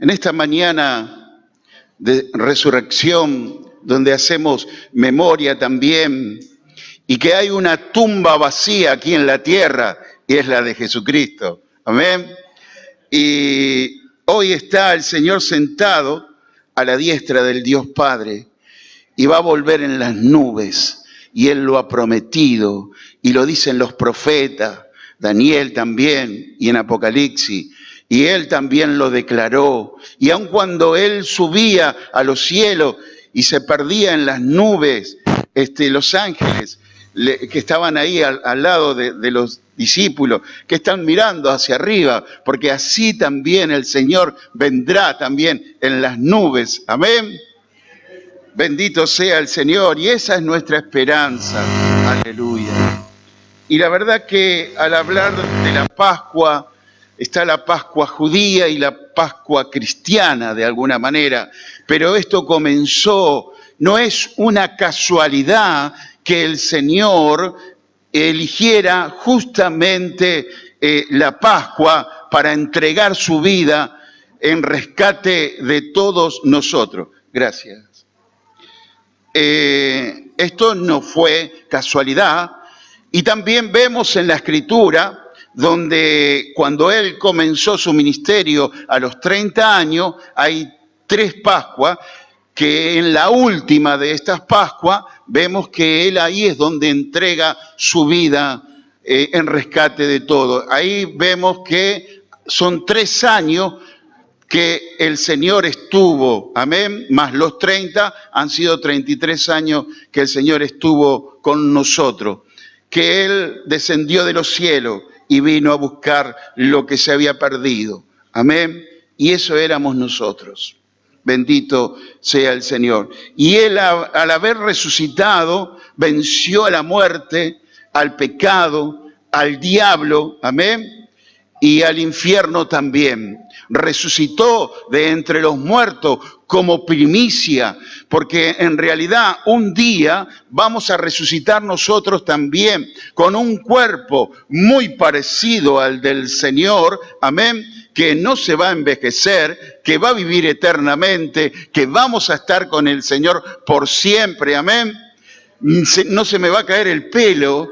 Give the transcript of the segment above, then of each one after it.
En esta mañana de resurrección, donde hacemos memoria también, y que hay una tumba vacía aquí en la tierra, y es la de Jesucristo. Amén. Y hoy está el Señor sentado a la diestra del Dios Padre, y va a volver en las nubes, y Él lo ha prometido, y lo dicen los profetas, Daniel también, y en Apocalipsis, y Él también lo declaró. Y aun cuando Él subía a los cielos y se perdía en las nubes, los ángeles que estaban ahí al lado de los discípulos, que están mirando hacia arriba, porque así también el Señor vendrá también en las nubes. Amén. Bendito sea el Señor, y esa es nuestra esperanza. Aleluya. Y la verdad que al hablar de la Pascua, está la Pascua judía y la Pascua cristiana de alguna manera, pero esto comenzó, no es una casualidad que el Señor eligiera justamente la Pascua para entregar su vida en rescate de todos nosotros. Gracias. Esto no fue casualidad, y también vemos en la Escritura donde cuando Él comenzó su ministerio a los 30 años, hay 3 Pascuas, que en la última de estas Pascuas vemos que Él ahí es donde entrega su vida en rescate de todo. Ahí vemos que son 3 años que el Señor estuvo, amén, más los 30, han sido 33 años que el Señor estuvo con nosotros, que Él descendió de los cielos y vino a buscar lo que se había perdido, amén, y eso éramos nosotros. Bendito sea el Señor. Y Él, al haber resucitado, venció a la muerte, al pecado, al diablo, amén, y al infierno también. Resucitó de entre los muertos como primicia, porque en realidad un día vamos a resucitar nosotros también con un cuerpo muy parecido al del Señor, amén, que no se va a envejecer, que va a vivir eternamente, que vamos a estar con el Señor por siempre, amén. No se me va a caer el pelo,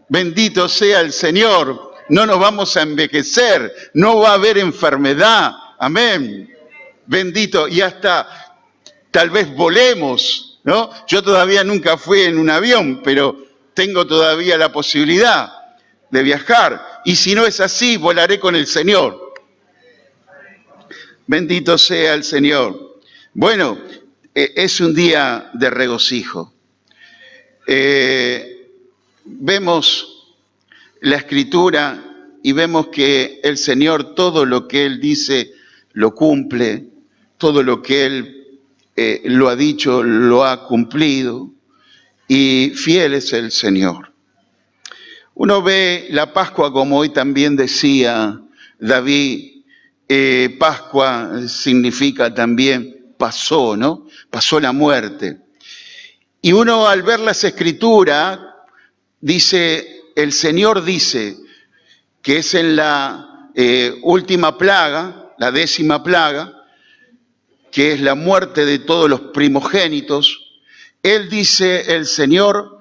bendito sea el Señor, no nos vamos a envejecer, no va a haber enfermedad, amén, bendito, y hasta tal vez volemos, ¿no? Yo todavía nunca fui en un avión, pero tengo todavía la posibilidad de viajar, y si no es así, volaré con el Señor. Bendito sea el Señor. Bueno, es un día de regocijo. Vemos la Escritura y vemos que el Señor todo lo que Él dice lo cumple, todo lo que Él lo ha dicho lo ha cumplido, y fiel es el Señor. Uno ve la Pascua, como hoy también decía David, Pascua significa también pasó, ¿no? Pasó la muerte. Y uno al ver las Escrituras dice, el Señor dice que es en la última plaga, la 10ª plaga, que es la muerte de todos los primogénitos. Él dice, el Señor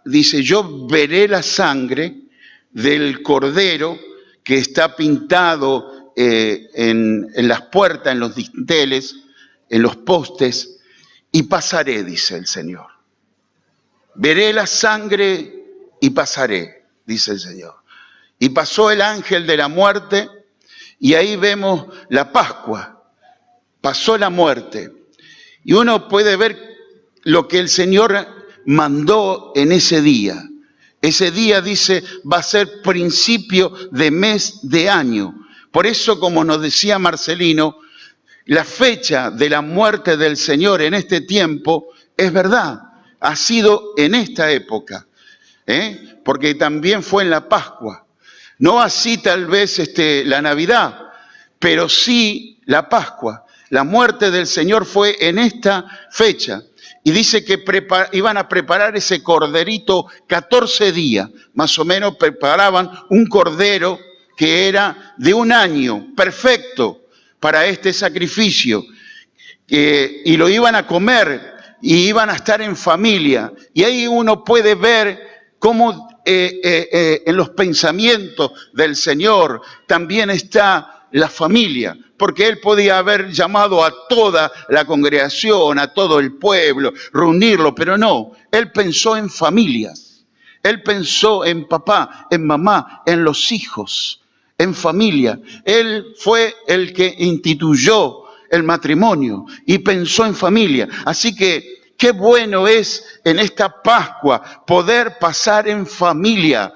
dice, yo veré la sangre del cordero que está pintado en las puertas, en los dinteles, en los postes, y pasaré, dice el Señor. Veré la sangre y pasaré, dice el Señor. Y pasó el ángel de la muerte, y ahí vemos la Pascua. Pasó la muerte. Y uno puede ver lo que el Señor mandó en ese día. Ese día, dice, va a ser principio de mes de año. Por eso, como nos decía Marcelino, la fecha de la muerte del Señor en este tiempo es verdad. Ha sido en esta época, porque también fue en la Pascua. No así tal vez la Navidad, pero sí la Pascua. La muerte del Señor fue en esta fecha. Y dice que iban a preparar ese corderito 14 días. Más o menos preparaban un cordero que era de 1 año, perfecto para este sacrificio, y lo iban a comer y iban a estar en familia. Y ahí uno puede ver cómo en los pensamientos del Señor también está la familia, porque Él podía haber llamado a toda la congregación, a todo el pueblo, reunirlo, pero no, Él pensó en familias, Él pensó en papá, en mamá, en los hijos, en familia. Él fue el que instituyó el matrimonio y pensó en familia. Así que qué bueno es en esta Pascua poder pasar en familia,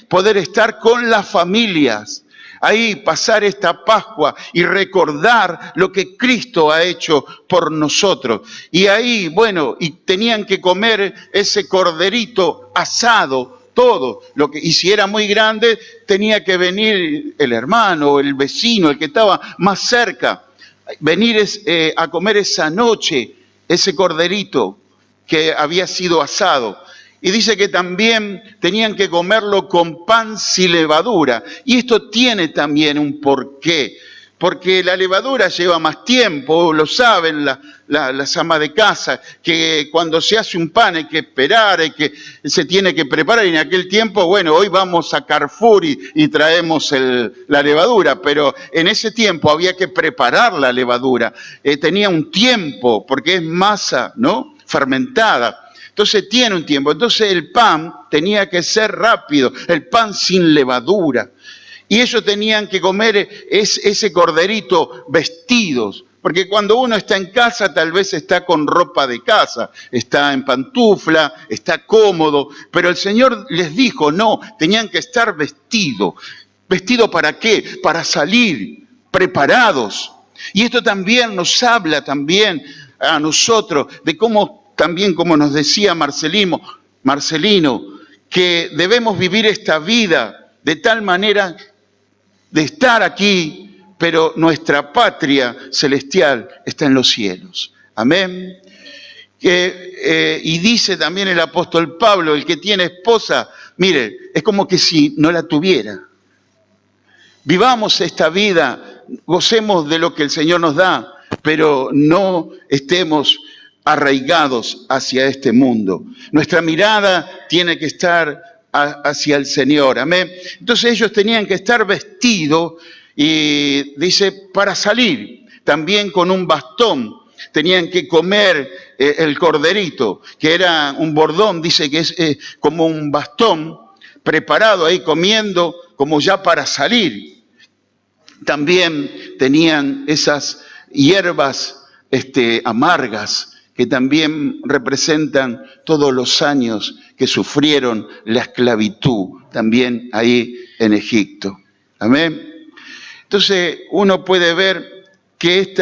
poder estar con las familias. Ahí pasar esta Pascua y recordar lo que Cristo ha hecho por nosotros. Y ahí, bueno, y tenían que comer ese corderito asado, todo. Y si era muy grande, tenía que venir el hermano, el vecino, el que estaba más cerca, venir a comer esa noche ese corderito que había sido asado. Y dice que también tenían que comerlo con pan sin levadura. Y esto tiene también un porqué, porque la levadura lleva más tiempo, lo saben las amas de casa, que cuando se hace un pan hay que esperar, se tiene que preparar. Y en aquel tiempo, bueno, hoy vamos a Carrefour y traemos la levadura, pero en ese tiempo había que preparar la levadura. Tenía un tiempo, porque es masa, ¿no?, fermentada. Entonces tiene un tiempo. Entonces el pan tenía que ser rápido, el pan sin levadura. Y ellos tenían que comer ese corderito vestidos, porque cuando uno está en casa tal vez está con ropa de casa, está en pantufla, está cómodo, pero el Señor les dijo, no, tenían que estar vestidos. ¿Vestido para qué? Para salir preparados. Y esto también nos habla también a nosotros de cómo, también como nos decía Marcelino, que debemos vivir esta vida de tal manera de estar aquí, pero nuestra patria celestial está en los cielos. Amén. Y dice también el apóstol Pablo, el que tiene esposa, mire, es como que si no la tuviera. Vivamos esta vida, gocemos de lo que el Señor nos da, pero no estemos arraigados hacia este mundo. Nuestra mirada tiene que estar hacia el Señor, amén. Entonces ellos tenían que estar vestidos y dice para salir, también con un bastón. Tenían que comer el corderito, que era un bordón, dice que es como un bastón preparado ahí comiendo como ya para salir. También tenían esas hierbas amargas, que también representan todos los años que sufrieron la esclavitud, también ahí en Egipto. Amén. Entonces uno puede ver que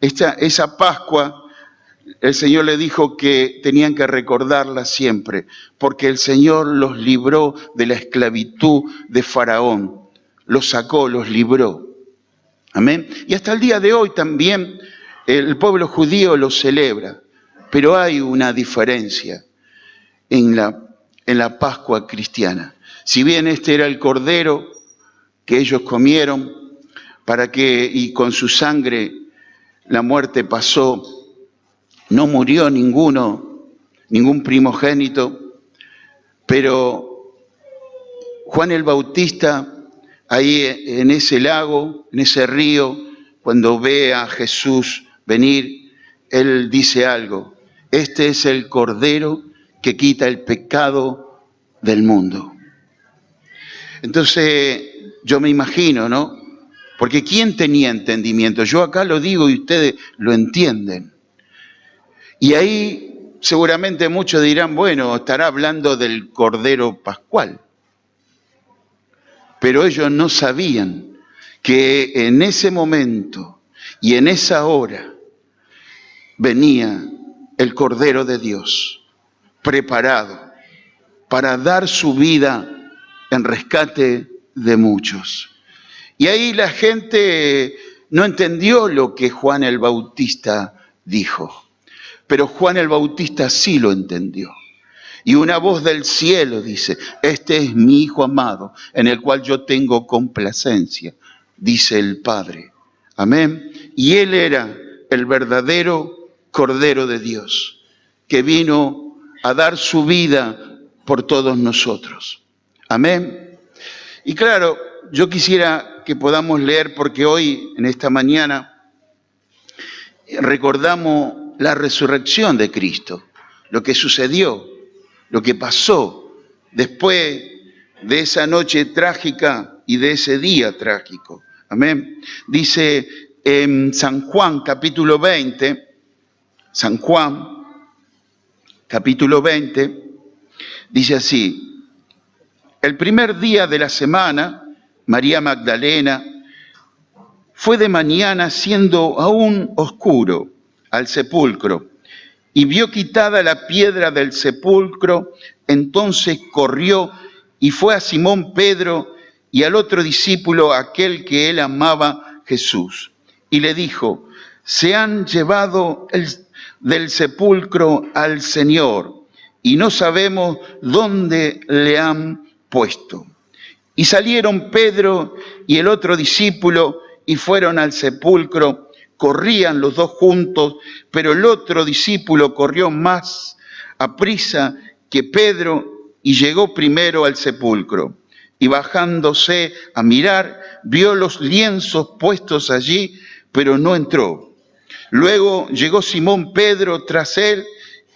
esa Pascua, el Señor le dijo que tenían que recordarla siempre, porque el Señor los libró de la esclavitud de Faraón, los sacó, los libró. Amén. Y hasta el día de hoy también el pueblo judío lo celebra, pero hay una diferencia en la Pascua cristiana. Si bien este era el cordero que ellos comieron, y con su sangre la muerte pasó, no murió ningún primogénito, pero Juan el Bautista, ahí en ese lago, en ese río, cuando ve a Jesús venir, él dice algo: este es el Cordero que quita el pecado del mundo. Entonces yo me imagino, ¿no? Porque ¿quién tenía entendimiento? Yo acá lo digo y ustedes lo entienden. Y ahí seguramente muchos dirán, bueno, estará hablando del Cordero Pascual. Pero ellos no sabían que en ese momento y en esa hora venía el Cordero de Dios, preparado para dar su vida en rescate de muchos. Y ahí la gente no entendió lo que Juan el Bautista dijo, pero Juan el Bautista sí lo entendió. Y una voz del cielo dice, este es mi Hijo amado, en el cual yo tengo complacencia, dice el Padre. Amén. Y Él era el verdadero Cordero de Dios, que vino a dar su vida por todos nosotros. Amén. Y claro, yo quisiera que podamos leer, porque hoy, en esta mañana, recordamos la resurrección de Cristo, lo que sucedió, lo que pasó después de esa noche trágica y de ese día trágico. Amén. Dice en San Juan capítulo 20, San Juan capítulo 20, dice así: el primer día de la semana, María Magdalena fue de mañana, siendo aún oscuro, al sepulcro, y vio quitada la piedra del sepulcro. Entonces corrió y fue a Simón Pedro y al otro discípulo, aquel que él amaba, Jesús, y le dijo: se han llevado del sepulcro al Señor y no sabemos dónde le han puesto. Y salieron Pedro y el otro discípulo y fueron al sepulcro. Corrían los dos juntos, pero el otro discípulo corrió más aprisa que Pedro y llegó primero al sepulcro. Y bajándose a mirar, vio los lienzos puestos allí, pero no entró. Luego llegó Simón Pedro tras él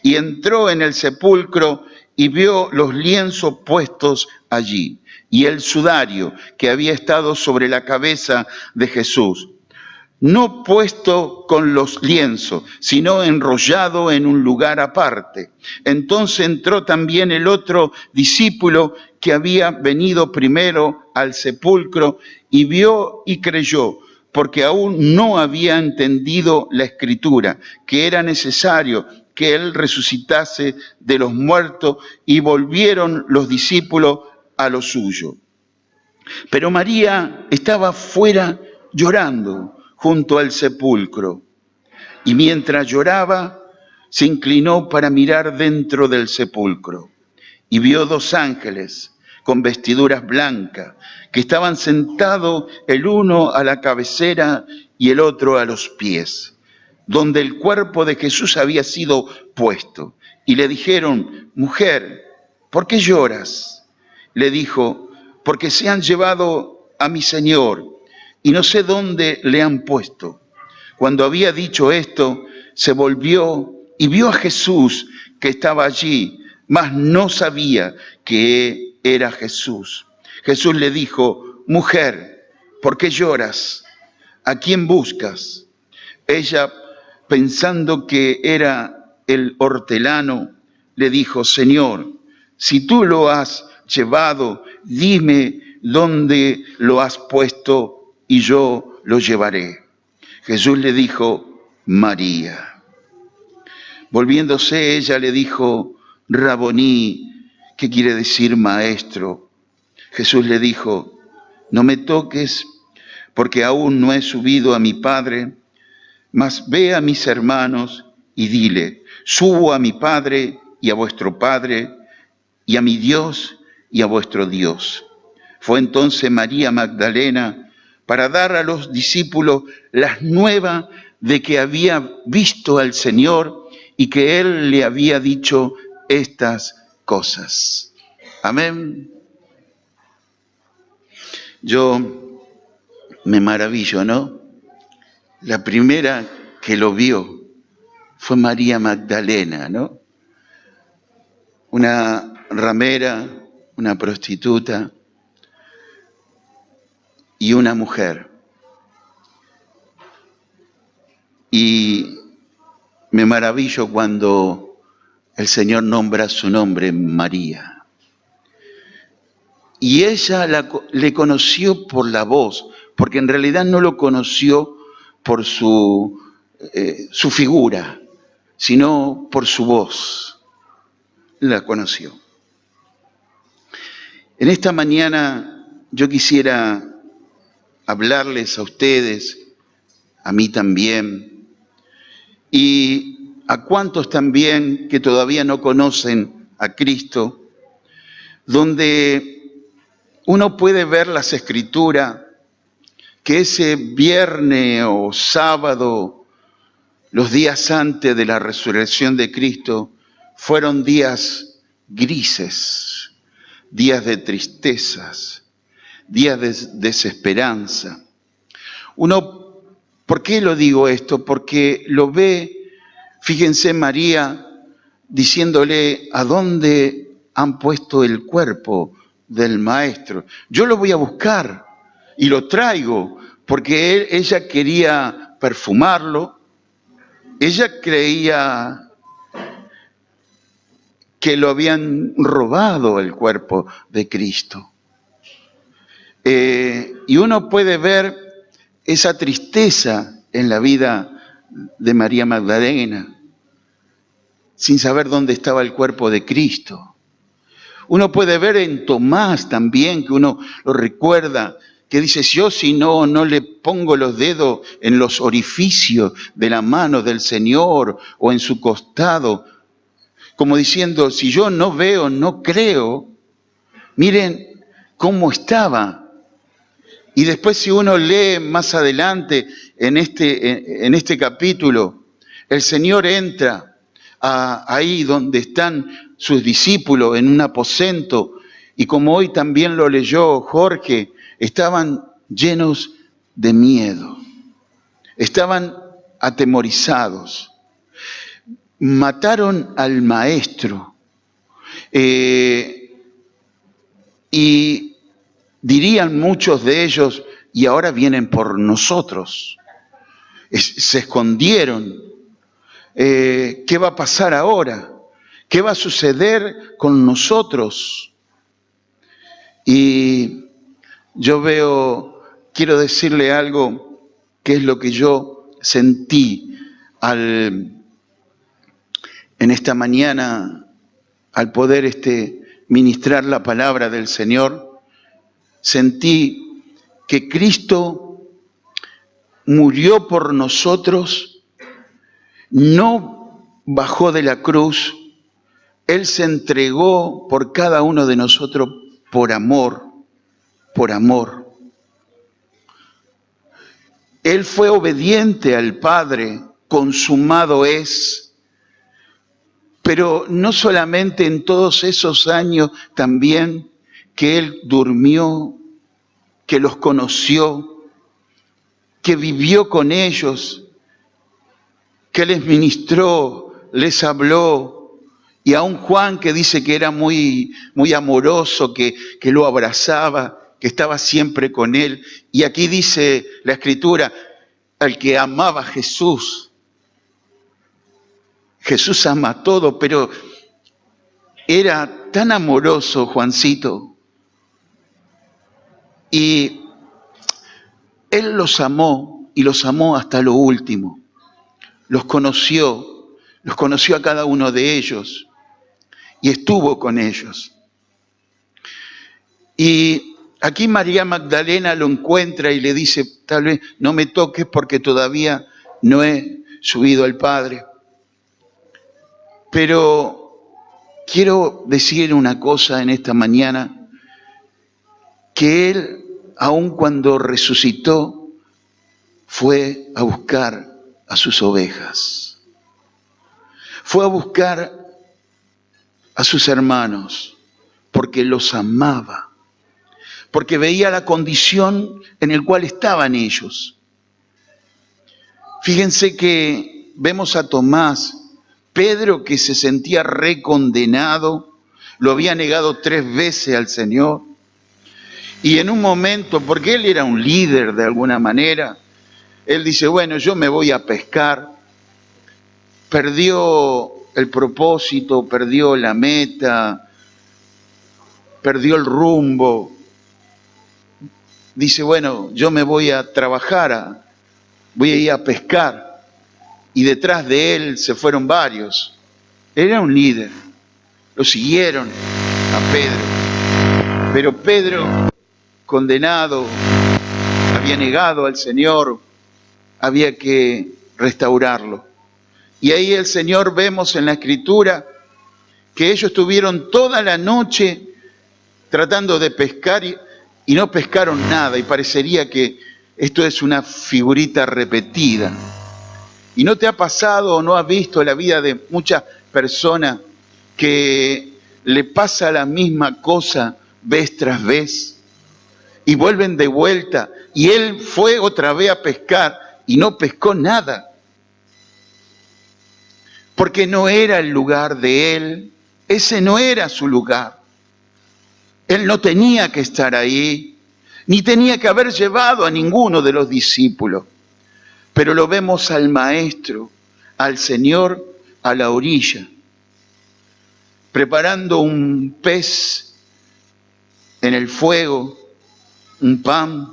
y entró en el sepulcro y vio los lienzos puestos allí y el sudario que había estado sobre la cabeza de Jesús, no puesto con los lienzos, sino enrollado en un lugar aparte. Entonces entró también el otro discípulo que había venido primero al sepulcro y vio y creyó, porque aún no había entendido la Escritura, que era necesario que él resucitase de los muertos, y volvieron los discípulos a lo suyo. Pero María estaba fuera llorando junto al sepulcro, y mientras lloraba, se inclinó para mirar dentro del sepulcro, y vio dos ángeles con vestiduras blancas, que estaban sentados el uno a la cabecera y el otro a los pies, donde el cuerpo de Jesús había sido puesto. Y le dijeron: mujer, ¿por qué lloras? Le dijo: porque se han llevado a mi Señor y no sé dónde le han puesto. Cuando había dicho esto, se volvió y vio a Jesús que estaba allí, mas no sabía que era Jesús. Jesús le dijo: mujer, ¿por qué lloras? ¿A quién buscas? Ella, pensando que era el hortelano, le dijo: Señor, si tú lo has llevado, dime dónde lo has puesto y yo lo llevaré. Jesús le dijo: María. Volviéndose ella le dijo: Raboní, que quiere decir maestro. Jesús le dijo: no me toques, porque aún no he subido a mi Padre, mas ve a mis hermanos y dile: subo a mi Padre y a vuestro Padre, y a mi Dios y a vuestro Dios. Fue entonces María Magdalena para dar a los discípulos las nuevas de que había visto al Señor y que Él le había dicho estas cosas. Amén. Yo me maravillo, ¿no? La primera que lo vio fue María Magdalena, ¿no? Una ramera, una prostituta y una mujer. Y me maravillo cuando el Señor nombra su nombre, María. Y ella le conoció por la voz, porque en realidad no lo conoció por su figura, sino por su voz. La conoció. En esta mañana yo quisiera hablarles a ustedes, a mí también, y a cuantos también que todavía no conocen a Cristo, donde uno puede ver las Escrituras, que ese viernes o sábado, los días antes de la resurrección de Cristo, fueron días grises, días de tristezas, días de desesperanza. ¿Por qué lo digo esto? Porque lo ve, fíjense, María diciéndole, ¿a dónde han puesto el cuerpo del Maestro? Yo lo voy a buscar y lo traigo, porque ella quería perfumarlo, ella creía que lo habían robado el cuerpo de Cristo. Y uno puede ver esa tristeza en la vida de María Magdalena, sin saber dónde estaba el cuerpo de Cristo. Uno puede ver en Tomás también, que uno lo recuerda, que dice, yo si no le pongo los dedos en los orificios de la mano del Señor o en su costado, como diciendo, si yo no veo, no creo. Miren cómo estaba. Y después si uno lee más adelante en este capítulo, el Señor entra ahí donde están sus discípulos en un aposento, y como hoy también lo leyó Jorge, estaban llenos de miedo, estaban atemorizados. Mataron al Maestro y dirían muchos de ellos, y ahora vienen por nosotros. Se escondieron. ¿Qué va a pasar ahora? ¿Qué va a suceder con nosotros? Y yo quiero decirle algo que es lo que yo sentí en esta mañana al poder ministrar la palabra del Señor. Sentí que Cristo murió por nosotros, no bajó de la cruz, Él se entregó por cada uno de nosotros por amor, por amor. Él fue obediente al Padre, consumado es. Pero no solamente en todos esos años también que Él durmió, que los conoció, que vivió con ellos, que les ministró, les habló. Y aún Juan, que dice que era muy, muy amoroso, que lo abrazaba, que estaba siempre con él. Y aquí dice la Escritura, al que amaba a Jesús. Jesús ama todo, pero era tan amoroso Juancito. Y Él los amó y los amó hasta lo último. Los conoció a cada uno de ellos y estuvo con ellos. Y aquí María Magdalena lo encuentra y le dice, tal vez no me toques porque todavía no he subido al Padre. Pero quiero decir una cosa en esta mañana, que Él, aun cuando resucitó, fue a buscar a sus ovejas. Fue a buscar a sus hermanos, porque los amaba, porque veía la condición en la cual estaban ellos. Fíjense que vemos a Tomás, Pedro, que se sentía recondenado, lo había negado 3 veces al Señor, y en un momento, porque él era un líder de alguna manera, él dice, bueno, yo me voy a pescar. Perdió el propósito, perdió la meta, perdió el rumbo. Dice, bueno, yo me voy a trabajar, voy a ir a pescar. Y detrás de él se fueron varios. Era un líder. Lo siguieron a Pedro. Pero Pedro, condenado, había negado al Señor, había que restaurarlo. Y ahí el Señor, vemos en la Escritura que ellos estuvieron toda la noche tratando de pescar y no pescaron nada, y parecería que esto es una figurita repetida. ¿Y no te ha pasado o no has visto la vida de muchas personas que le pasa la misma cosa vez tras vez y vuelven de vuelta y él fue otra vez a pescar y no pescó nada? Porque no era el lugar de él, ese no era su lugar. Él no tenía que estar ahí, ni tenía que haber llevado a ninguno de los discípulos. Pero lo vemos al Maestro, al Señor, a la orilla, preparando un pez en el fuego, un pan,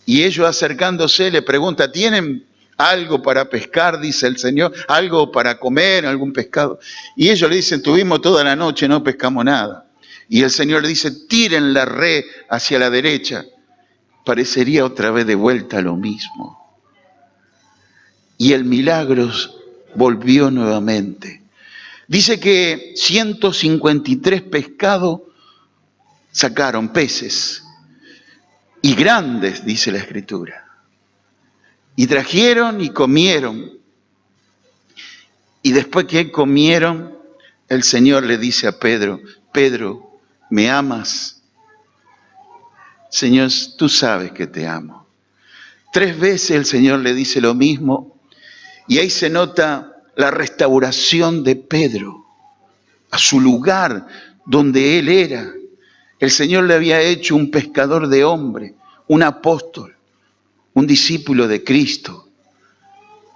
y ellos acercándose le preguntan, ¿tienen algo para pescar? Dice el Señor, algo para comer, algún pescado. Y ellos le dicen, tuvimos toda la noche, no pescamos nada. Y el Señor le dice, tiren la red hacia la derecha. Parecería otra vez de vuelta lo mismo. Y el milagro volvió nuevamente. Dice que 153 pescados sacaron, peces, y grandes, dice la Escritura. Y trajeron y comieron. Y después que comieron, el Señor le dice a Pedro, Pedro, ¿me amas? Señor, tú sabes que te amo. 3 veces el Señor le dice lo mismo. Y ahí se nota la restauración de Pedro a su lugar donde él era. El Señor le había hecho un pescador de hombres, un apóstol, un discípulo de Cristo.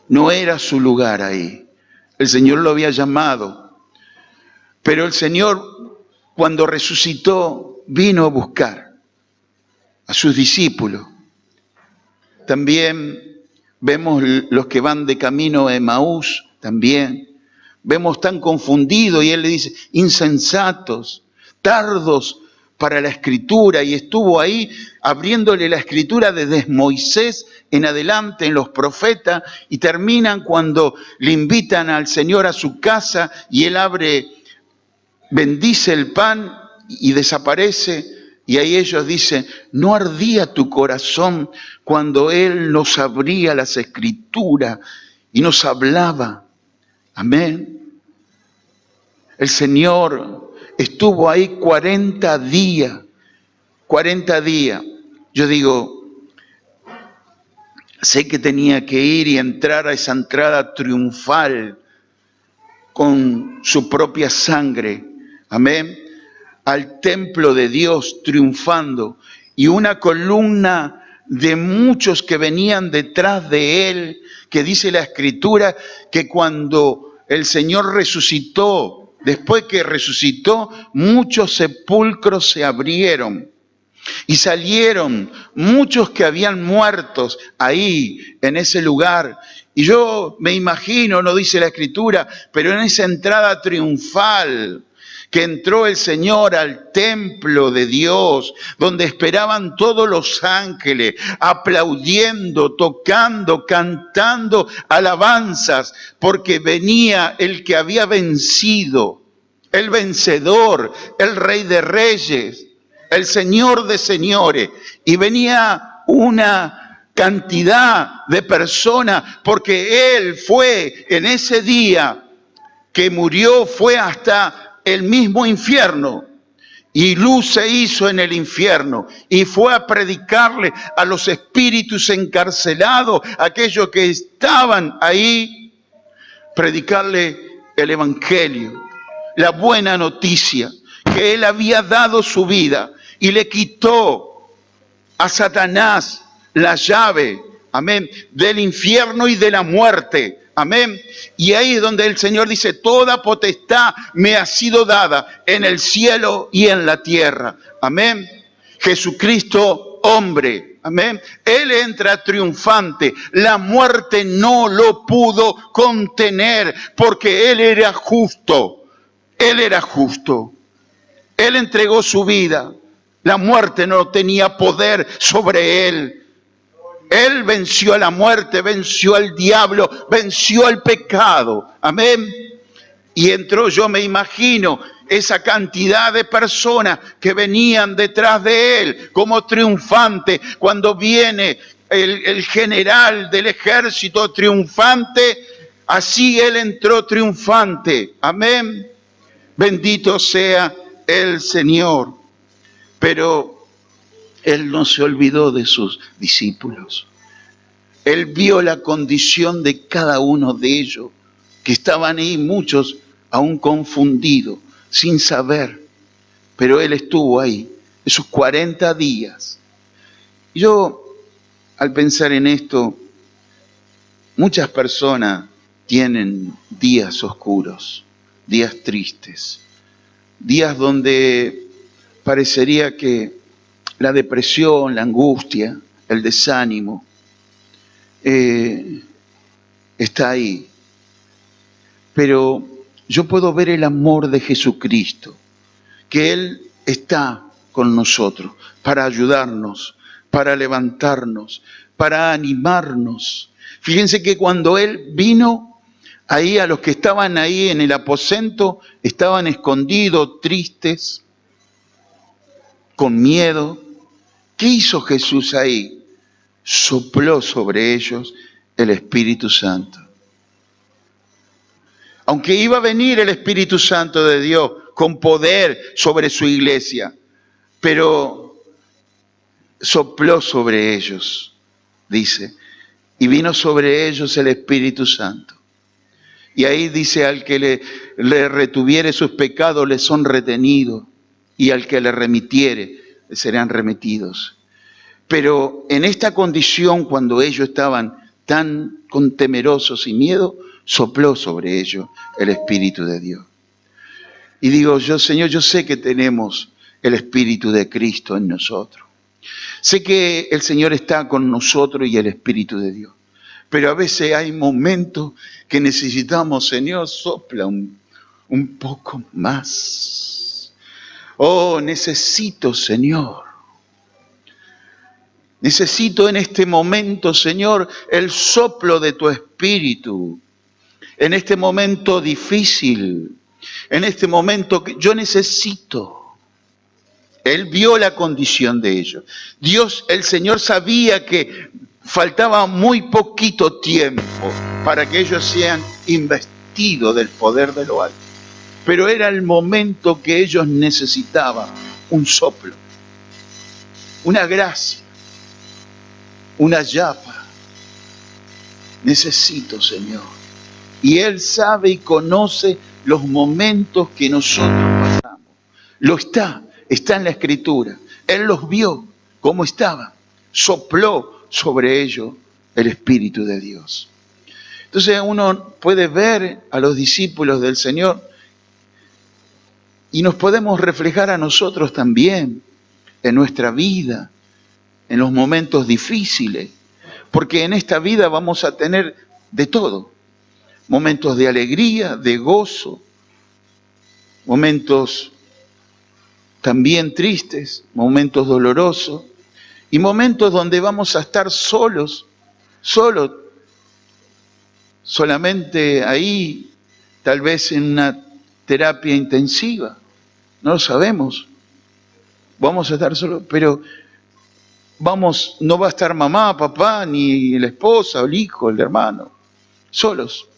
No era su lugar ahí. El Señor lo había llamado. Pero el Señor, cuando resucitó, vino a buscar a sus discípulos. También vemos los que van de camino a Emaús, también. Vemos tan confundidos y él le dice, insensatos, tardos para la Escritura. Y estuvo ahí abriéndole la Escritura desde Moisés en adelante, en los profetas, y terminan cuando le invitan al Señor a su casa y él abre, bendice el pan y desaparece. Y ahí ellos dicen, ¿no ardía tu corazón cuando Él nos abría las Escrituras y nos hablaba? Amén. El Señor estuvo ahí 40 días. 40 días. Yo digo, sé que tenía que ir y entrar a esa entrada triunfal con su propia sangre. Amén. Al templo de Dios triunfando y una columna de muchos que venían detrás de él, que dice la Escritura que cuando el Señor resucitó, después que resucitó, muchos sepulcros se abrieron y salieron muchos que habían muertos ahí en ese lugar. Y yo me imagino, no dice la Escritura, pero en esa entrada triunfal que entró el Señor al templo de Dios, donde esperaban todos los ángeles, aplaudiendo, tocando, cantando alabanzas, porque venía el que había vencido, el vencedor, el Rey de Reyes, el Señor de Señores, y venía una cantidad de personas, porque Él fue en ese día que murió, fue hasta el mismo infierno, y luz se hizo en el infierno, y fue a predicarle a los espíritus encarcelados, aquellos que estaban ahí, predicarle el evangelio, la buena noticia, que él había dado su vida y le quitó a Satanás la llave, amén, del infierno y de la muerte. Amén. Y ahí es donde el Señor dice, toda potestad me ha sido dada en el cielo y en la tierra. Amén. Jesucristo, hombre. Amén. Él entra triunfante. La muerte no lo pudo contener porque Él era justo. Él era justo. Él entregó su vida. La muerte no tenía poder sobre Él. Él venció a la muerte, venció al diablo, venció al pecado. Amén. Y entró, yo me imagino, esa cantidad de personas que venían detrás de él como triunfante. Cuando viene el general del ejército triunfante, así él entró triunfante. Amén. Bendito sea el Señor. Pero él no se olvidó de sus discípulos. Él vio la condición de cada uno de ellos, que estaban ahí muchos aún confundidos, sin saber. Pero él estuvo ahí, esos 40 días. Yo, al pensar en esto, muchas personas tienen días oscuros, días tristes, días donde parecería que la depresión, la angustia, el desánimo, está ahí. Pero yo puedo ver el amor de Jesucristo, que Él está con nosotros para ayudarnos, para levantarnos, para animarnos. Fíjense que cuando Él vino, ahí a los que estaban ahí en el aposento, estaban escondidos, tristes, con miedo. ¿Qué hizo Jesús ahí? Sopló sobre ellos el Espíritu Santo. Aunque iba a venir el Espíritu Santo de Dios con poder sobre su iglesia, pero sopló sobre ellos, dice, y vino sobre ellos el Espíritu Santo. Y ahí dice, al que le retuviere sus pecados le son retenidos, y al que le remitiere le serán remitidos. Pero en esta condición, cuando ellos estaban tan con temerosos y miedo, sopló sobre ellos el Espíritu de Dios. Y digo, yo, Señor, yo sé que tenemos el Espíritu de Cristo en nosotros. Sé que el Señor está con nosotros y el Espíritu de Dios. Pero a veces hay momentos que necesitamos, Señor, sopla un poco más. Oh, necesito, Señor. Necesito en este momento, Señor, el soplo de tu Espíritu. En este momento difícil, en este momento que yo necesito. Él vio la condición de ellos. Dios, el Señor sabía que faltaba muy poquito tiempo para que ellos sean investidos del poder de lo alto. Pero era el momento que ellos necesitaban un soplo, una gracia, una llama. Necesito, Señor. Y Él sabe y conoce los momentos que nosotros pasamos. Lo está en la Escritura. Él los vio como estaban. Sopló sobre ellos el Espíritu de Dios. Entonces uno puede ver a los discípulos del Señor y nos podemos reflejar a nosotros también en nuestra vida, en los momentos difíciles. Porque en esta vida vamos a tener de todo. Momentos de alegría, de gozo, momentos también tristes, momentos dolorosos y momentos donde vamos a estar solos, solamente ahí, tal vez en una terapia intensiva, no lo sabemos, vamos a estar solos, pero no va a estar mamá, papá, ni la esposa, o el hijo, el hermano, solos.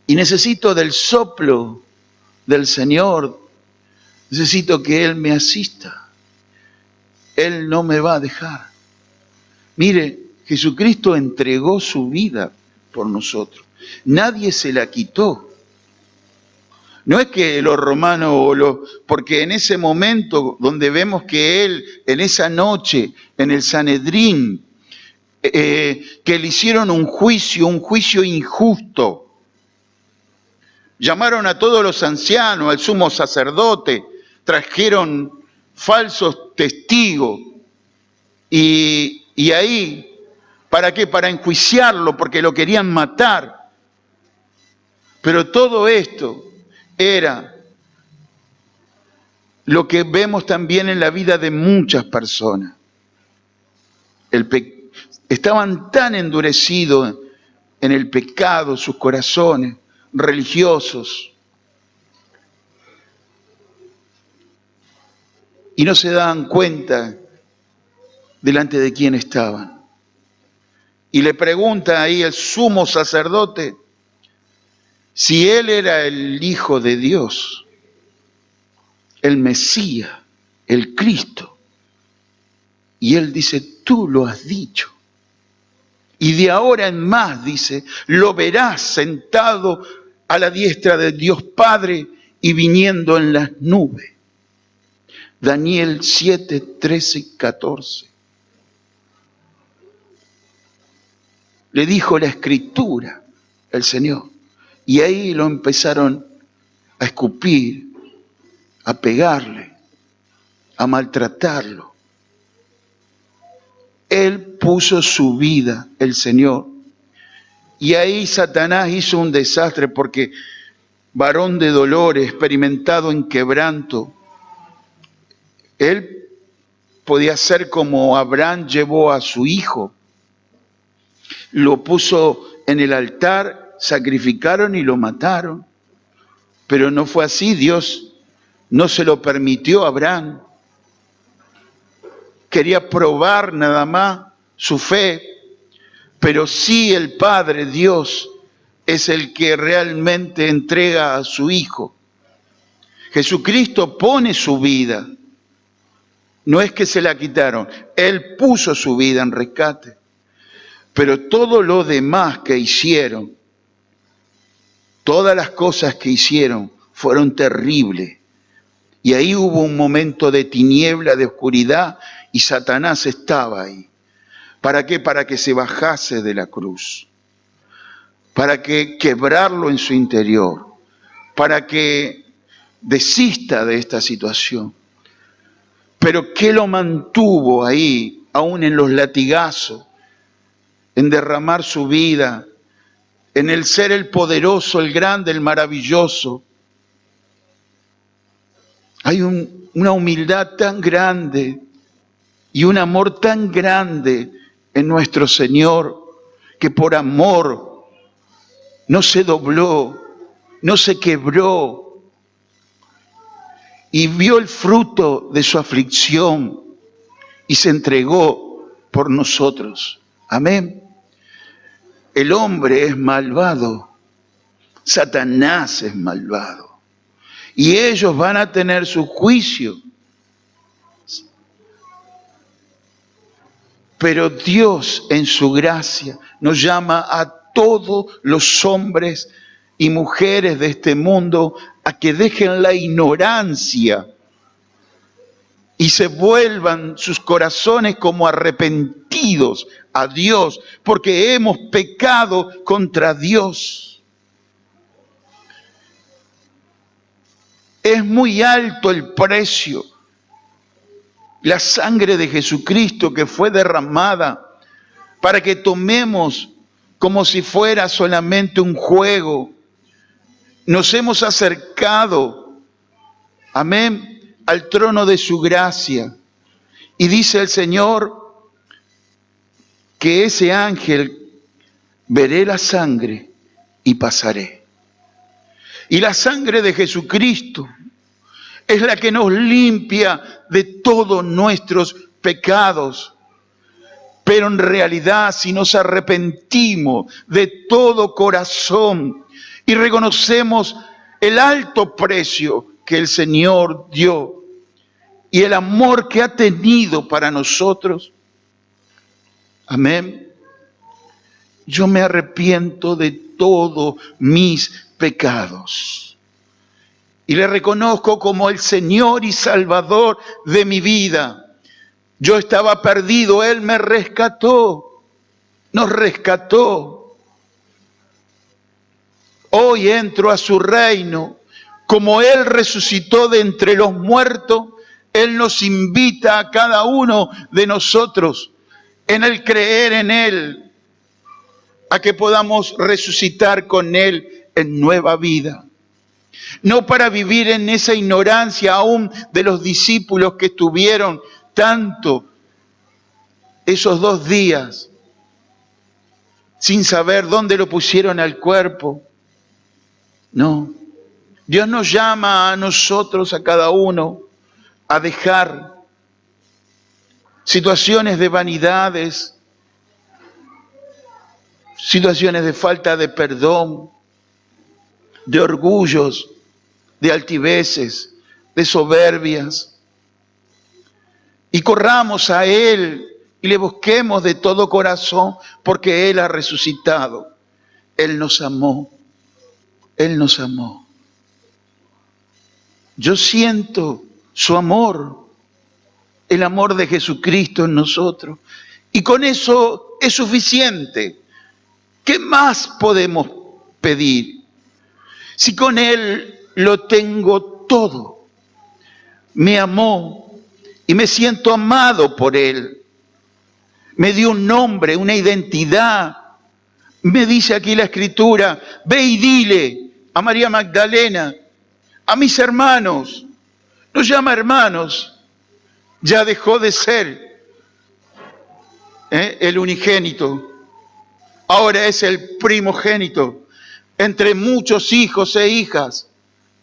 Y necesito del soplo del Señor, necesito que Él me asista. Él no me va a dejar. Mire, Jesucristo entregó su vida por nosotros. Nadie se la quitó. No es que los romanos, porque en ese momento donde vemos que Él, en esa noche, en el Sanedrín, que le hicieron un juicio injusto. Llamaron a todos los ancianos, al sumo sacerdote, trajeron falsos testigos y ahí, ¿para qué? Para enjuiciarlo, porque lo querían matar. Pero todo esto era lo que vemos también en la vida de muchas personas. Estaban tan endurecidos en el pecado, sus corazones, religiosos, y no se daban cuenta delante de quién estaban. Y le pregunta ahí el sumo sacerdote si él era el Hijo de Dios, el Mesías, el Cristo. Y él dice, tú lo has dicho. Y de ahora en más, dice, lo verás sentado a la diestra de Dios Padre y viniendo en las nubes. Daniel 7, 13 y 14. Le dijo la Escritura el Señor. Y ahí lo empezaron a escupir, a pegarle, a maltratarlo. Él puso su vida, el Señor. Y ahí Satanás hizo un desastre porque varón de dolores, experimentado en quebranto, él podía ser como Abraham llevó a su hijo. Lo puso en el altar, sacrificaron y lo mataron. Pero no fue así, Dios no se lo permitió a Abraham. Quería probar nada más su fe, pero sí el Padre, Dios, es el que realmente entrega a su Hijo. Jesucristo pone su vida, no es que se la quitaron, Él puso su vida en rescate, pero todo lo demás que hicieron, todas las cosas que hicieron fueron terribles. Y ahí hubo un momento de tiniebla, de oscuridad, y Satanás estaba ahí. ¿Para qué? Para que se bajase de la cruz. Para que quebrarlo en su interior. Para que desista de esta situación. Pero ¿qué lo mantuvo ahí, aún en los latigazos, en derramar su vida, en el ser el poderoso, el grande, el maravilloso? Hay una humildad tan grande y un amor tan grande en nuestro Señor, que por amor no se dobló, no se quebró, y vio el fruto de su aflicción y se entregó por nosotros. Amén. El hombre es malvado, Satanás es malvado, y ellos van a tener su juicio. Pero Dios en su gracia nos llama a todos los hombres y mujeres de este mundo a que dejen la ignorancia y se vuelvan sus corazones como arrepentidos a Dios, porque hemos pecado contra Dios. Es muy alto el precio. La sangre de Jesucristo que fue derramada para que tomemos como si fuera solamente un juego. Nos hemos acercado, amén, al trono de su gracia. Y dice el Señor que ese ángel, veré la sangre y pasaré. Y la sangre de Jesucristo es la que nos limpia de todos nuestros pecados. Pero en realidad, si nos arrepentimos de todo corazón y reconocemos el alto precio que el Señor dio y el amor que ha tenido para nosotros, amén, yo me arrepiento de todos mis pecados. Y le reconozco como el Señor y Salvador de mi vida. Yo estaba perdido, Él me rescató, nos rescató. Hoy entro a su reino. Como Él resucitó de entre los muertos, Él nos invita a cada uno de nosotros en el creer en Él, a que podamos resucitar con Él en nueva vida. No para vivir en esa ignorancia aún de los discípulos que estuvieron tanto esos 2 días sin saber dónde lo pusieron al cuerpo. No. Dios nos llama a nosotros, a cada uno, a dejar situaciones de vanidades, situaciones de falta de perdón, de orgullos, de altiveces, de soberbias. Y corramos a Él y le busquemos de todo corazón, porque Él ha resucitado. Él nos amó. Él nos amó. Yo siento su amor, el amor de Jesucristo en nosotros. Y con eso es suficiente. ¿Qué más podemos pedir? Si con Él lo tengo todo. Me amó y me siento amado por Él. Me dio un nombre, una identidad. Me dice aquí la Escritura, ve y dile a María Magdalena, a mis hermanos, nos llama hermanos, ya dejó de ser el unigénito, ahora es el primogénito entre muchos hijos e hijas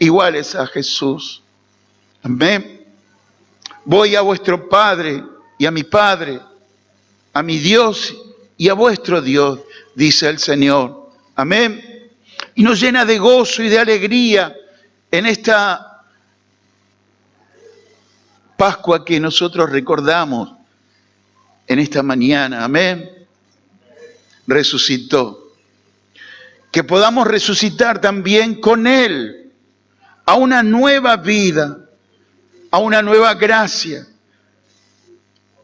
iguales a Jesús. Amén. Voy a vuestro Padre y a mi Padre, a mi Dios y a vuestro Dios, dice el Señor. Amén. Y nos llena de gozo y de alegría en esta Pascua que nosotros recordamos en esta mañana. Amén. Resucitó. Que podamos resucitar también con Él a una nueva vida, a una nueva gracia,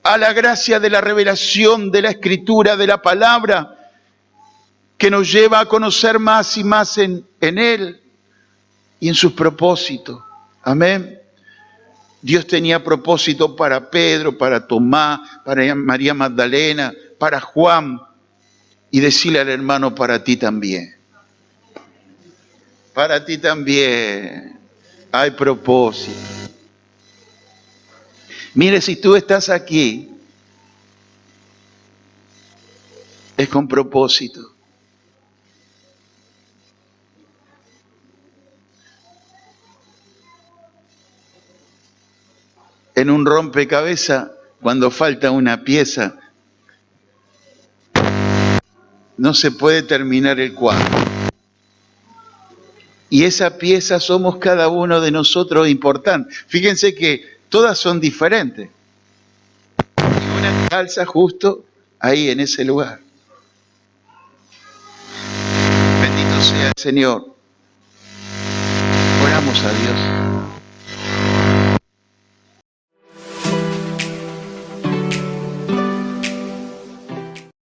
a la gracia de la revelación de la Escritura, de la palabra, que nos lleva a conocer más y más en Él y en sus propósitos. Amén. Dios tenía propósito para Pedro, para Tomás, para María Magdalena, para Juan, y decirle al hermano, para ti también. Para ti también hay propósito. Mire, si tú estás aquí, es con propósito. En un rompecabezas, cuando falta una pieza, no se puede terminar el cuadro. Y esa pieza somos cada uno de nosotros importante. Fíjense que todas son diferentes. Y una calza justo ahí en ese lugar. Bendito sea el Señor. Oramos a Dios.